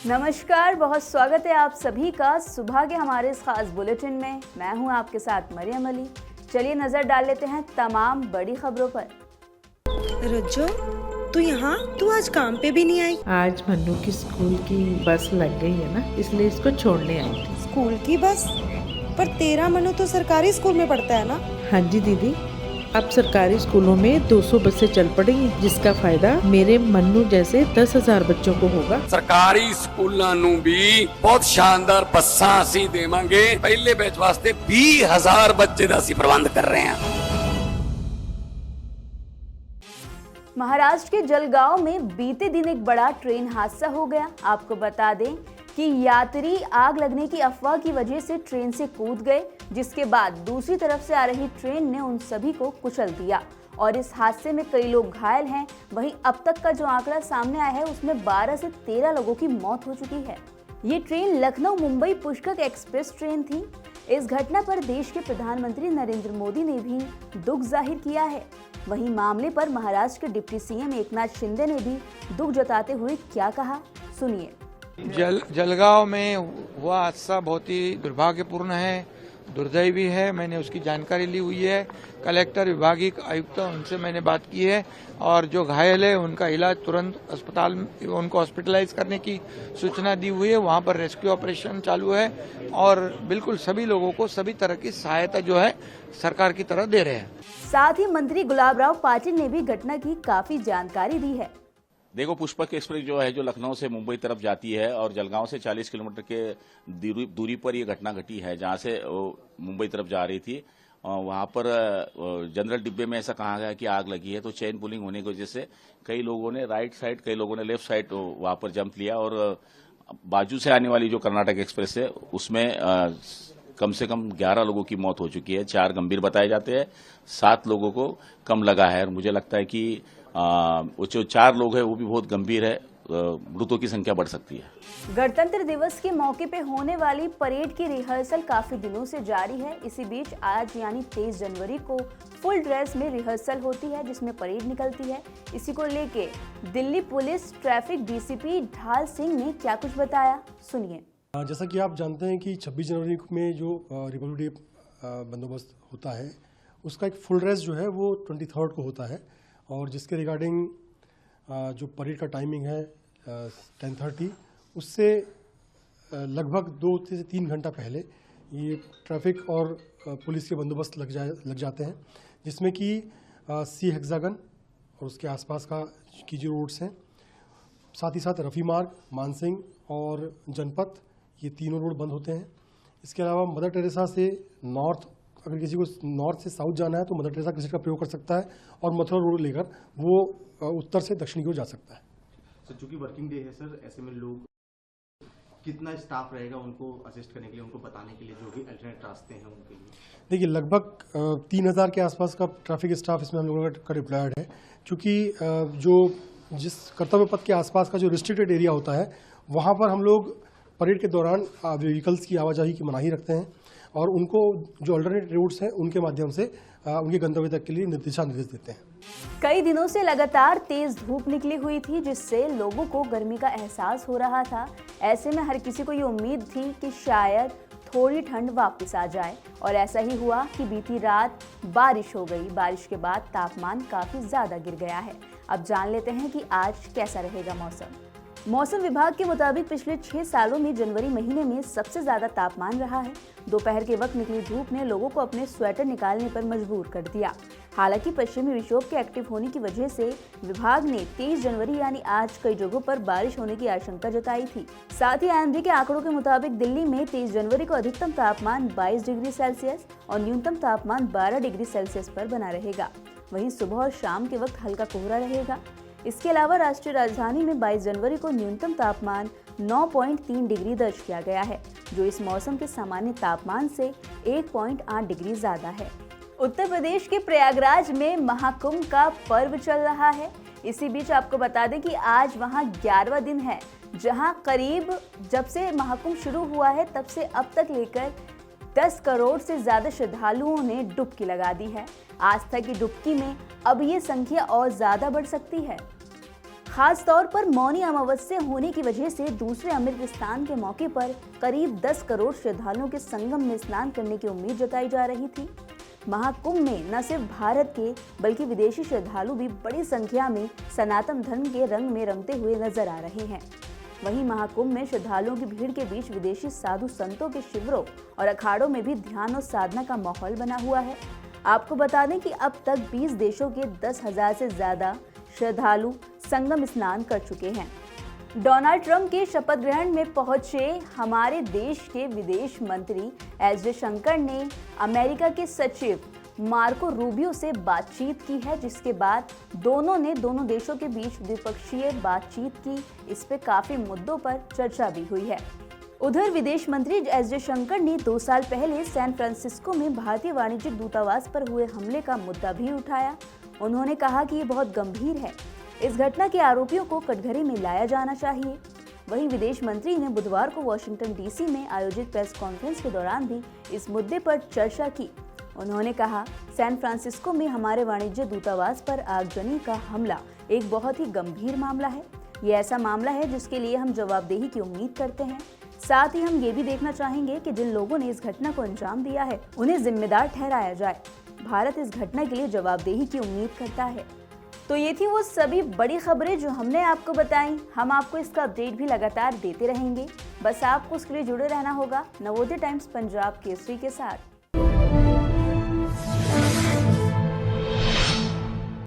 नमस्कार, बहुत स्वागत है आप सभी का सुबह के हमारे इस खास बुलेटिन में। मैं हूं आपके साथ मरियम अली। चलिए नजर डाल लेते हैं तमाम बड़ी खबरों पर। रज्जो, तू आज काम पे भी नहीं आई? आज मन्नू की स्कूल की बस लग गई है ना, इसलिए इसको छोड़ने आई थी। स्कूल की बस? पर तेरा मन्नू तो सरकारी स्कूल में पढ़ता है ना? हाँ जी दीदी, अब सरकारी स्कूलों में 200 बसें चल पड़ी हैं, जिसका फायदा मेरे मन्नू जैसे 10,000 बच्चों को होगा। सरकारी स्कूलों ਨੂੰ भी बहुत शानदार बसां ਅਸੀਂ देवांगे। पहले बैच वास्ते 20,000 बच्चे ਦਾ ਅਸੀਂ प्रबंध कर रहे हैं। महाराष्ट्र के जलगांव में बीते दिन एक बड़ा ट्रेन हादसा हो गया। आपको बता दें कि यात्री आग लगने की अफवाह की वजह से ट्रेन से कूद गए, जिसके बाद दूसरी तरफ से आ रही ट्रेन ने उन सभी को कुचल दिया और इस हादसे में कई लोग घायल हैं। वहीं अब तक का जो आंकड़ा सामने आया है उसमें 12 से 13 लोगों की मौत हो चुकी है। ये train Lucknow Mumbai Pushkar express train थी। इस घटना पर देश के प्रधानमंत्री नरेंद्र मोदी ने भी दुख जाहिर किया है। वहीं मामले पर महाराष्ट्र के डिप्टी सीएम एकनाथ शिंदे ने भी दुख जताते हुए क्या कहा, सुनिए। जलगांव में हुआ हादसा बहुत ही दुर्भाग्यपूर्ण है, दुर्दैवी है। मैंने उसकी जानकारी ली हुई है। कलेक्टर, विभागीय आयुक्त, उनसे मैंने बात की है और जो घायल है उनका इलाज तुरंत अस्पताल में, उनको हॉस्पिटलाइज करने की सूचना दी हुई है। वहां पर रेस्क्यू ऑपरेशन चालू है और बिल्कुल सभी लोगों को सभी तरह की सहायता जो है सरकार की तरफ दे रहे हैं। साथ ही मंत्री गुलाबराव पाटिल ने भी घटना की काफी जानकारी दी है। देखो, पुष्पक एक्सप्रेस जो है जो लखनऊ से मुंबई तरफ जाती है और जलगांव से 40 किलोमीटर के दूरी पर ये घटना घटी है, जहां से मुंबई तरफ जा रही थी। वहां पर जनरल डिब्बे में ऐसा कहा गया कि आग लगी है, तो चेन पुलिंग होने की वजह से कई लोगों ने राइट साइड, कई लोगों ने लेफ्ट साइड वहां पर जंप लिया और बाजू से आने वाली जो कर्नाटक एक्सप्रेस है उसमें कम से कम 11 लोगों की मौत हो चुकी है। 4 गंभीर बताए जाते हैं, 7 लोगों को कम लगा है और मुझे लगता है कि वो जो 4 लोग हैं वो भी बहुत गंभीर है, मृतों की संख्या बढ़ सकती है। गणतंत्र दिवस के मौके पे होने वाली परेड की रिहर्सल काफी दिनों से जारी है। इसी बीच आज यानी 23 जनवरी को फुल ड्रेस में रिहर्सल होती है, जिसमें परेड निकलती है। इसी को लेके दिल्ली पुलिस ट्रैफिक डीसीपी ढाल सिंह ने क्या कुछ बताया, सुनिए। जैसा कि आप जानते हैं कि 26 जनवरी में जो रिपब्लिक डे बंदोबस्त होता है उसका एक फुल ड्रेस जो है वो 23 को होता है और जिसके रिगार्डिंग जो परेड का टाइमिंग है 10:30, उससे लगभग 2 से 3 घंटा पहले ये ट्रैफिक और पुलिस के बंदोबस्त लग जाते हैं, जिसमें कि सी हेक्सागन और उसके आसपास की जो रोड्स हैं, साथ ही साथ रफ़ी मार्ग, मानसिंह और जनपथ, ये तीनों रोड बंद होते हैं। इसके अलावा मदर टेरेसा से नॉर्थ, अगर किसी को नॉर्थ से साउथ जाना है तो मदर टेरेसा किसी का प्रयोग कर सकता है और मथुरा रोड लेकर वो उत्तर से दक्षिण की ओर जा सकता है। सर, चूंकि वर्किंग डे है सर, ऐसे में लोग कितना स्टाफ रहेगा उनको असिस्ट करने के लिए, उनको बताने के लिए जो भी अल्टरनेट रास्ते हैं उनके लिए? देखिए, लगभग 3,000 के आसपास का ट्रैफिक स्टाफ इसमें हम लोगों का डिप्लॉयड है, क्योंकि जिस कर्तव्य पथ के आसपास का जो रिस्ट्रिक्टेड एरिया होता है वहाँ पर हम लोग परेड के दौरान व्हीकल्स की आवाजाही की मनाही रखते हैं और उनको जो अल्टरनेट रूट्स हैं उनके माध्यम से उनके गंतव्य तक के लिए दिशा निर्देश देते हैं। कई दिनों से लगातार तेज धूप निकली हुई थी, जिससे लोगों को गर्मी का एहसास हो रहा था। ऐसे में हर किसी को ये उम्मीद थी कि शायद थोड़ी ठंड वापस आ जाए और ऐसा ही हुआ कि बीती रात बारिश हो गई। बारिश के बाद तापमान काफी ज्यादा गिर गया है। अब जान लेते हैं कि आज कैसा रहेगा मौसम। मौसम विभाग के मुताबिक पिछले 6 सालों में जनवरी महीने में सबसे ज्यादा तापमान रहा है। दोपहर के वक्त निकली धूप ने लोगों को अपने स्वेटर निकालने पर मजबूर कर दिया। हालांकि पश्चिमी विक्षोभ के एक्टिव होने की वजह से विभाग ने 23 जनवरी यानी आज कई जगहों पर बारिश होने की आशंका जताई थी। साथ ही IMD के आंकड़ों के मुताबिक दिल्ली में 23 जनवरी को अधिकतम तापमान 22 डिग्री सेल्सियस और न्यूनतम तापमान 12 डिग्री सेल्सियस पर बना रहेगा। वहीं सुबह और शाम के वक्त हल्का कोहरा रहेगा। इसके अलावा राष्ट्रीय राजधानी में 22 जनवरी को न्यूनतम तापमान 9.3 डिग्री दर्ज किया गया है, जो इस मौसम के सामान्य तापमान से 1.8 डिग्री ज्यादा है। उत्तर प्रदेश के प्रयागराज में महाकुंभ का पर्व चल रहा है। इसी बीच आपको बता दें कि आज वहां 11वां दिन है, जहां करीब जब से महाकुंभ शुरू हुआ है तब से अब तक लेकर 10 करोड़ से ज्यादा श्रद्धालुओं ने डुबकी लगा दी है। आस्था की डुबकी में अब ये संख्या और ज्यादा बढ़ सकती है। खास तौर पर मौनी अमावस्या होने की वजह से दूसरे अमृत स्नान के मौके पर करीब 10 करोड़ श्रद्धालुओं के संगम में स्नान करने की उम्मीद जताई जा रही थी। महाकुंभ में न सिर्फ भारत के बल्कि विदेशी श्रद्धालु भी बड़ी संख्या में सनातन धर्म के रंग में रंगते हुए नजर आ रहे हैं। वहीं महाकुंभ में श्रद्धालुओं की भीड़ के बीच विदेशी साधु संतों के शिविरों और अखाड़ों में भी ध्यान और साधना का माहौल बना हुआ है। आपको बता दें कि अब तक 20 देशों के 10,000 से ज्यादा श्रद्धालु संगम स्नान कर चुके हैं। डोनाल्ड ट्रंप के शपथ ग्रहण में पहुंचे हमारे देश के विदेश मंत्री एस जयशंकर ने अमेरिका के सचिव मार्को रूबियो से बातचीत की है, जिसके बाद दोनों देशों के बीच द्विपक्षीय बातचीत की। इस पे काफी मुद्दों पर चर्चा भी हुई है। उधर विदेश मंत्री एस जयशंकर ने 2 साल पहले सैन फ्रांसिस्को में भारतीय वाणिज्यिक दूतावास पर हुए हमले का मुद्दा भी उठाया। उन्होंने कहा कि ये बहुत गंभीर है, इस घटना के आरोपियों को कटघरे में लाया जाना चाहिए। वहीं विदेश मंत्री ने बुधवार को वॉशिंगटन डीसी में आयोजित प्रेस कॉन्फ्रेंस के दौरान भी इस मुद्दे पर चर्चा की। उन्होंने कहा, सैन फ्रांसिस्को में हमारे वाणिज्य दूतावास पर आगजनी का हमला एक बहुत ही गंभीर मामला है। ये ऐसा मामला है जिसके लिए हम जवाबदेही की उम्मीद करते हैं। साथ ही हम ये भी देखना चाहेंगे कि जिन लोगों ने इस घटना को अंजाम दिया है उन्हें जिम्मेदार ठहराया जाए। भारत इस घटना के लिए जवाबदेही की उम्मीद करता है। तो ये थी वो सभी बड़ी खबरें जो हमने आपको बताई। हम आपको इसका अपडेट भी लगातार देते रहेंगे। बस आपको उसके लिए जुड़े रहना होगा नवोदय टाइम्स पंजाब केसरी के साथ।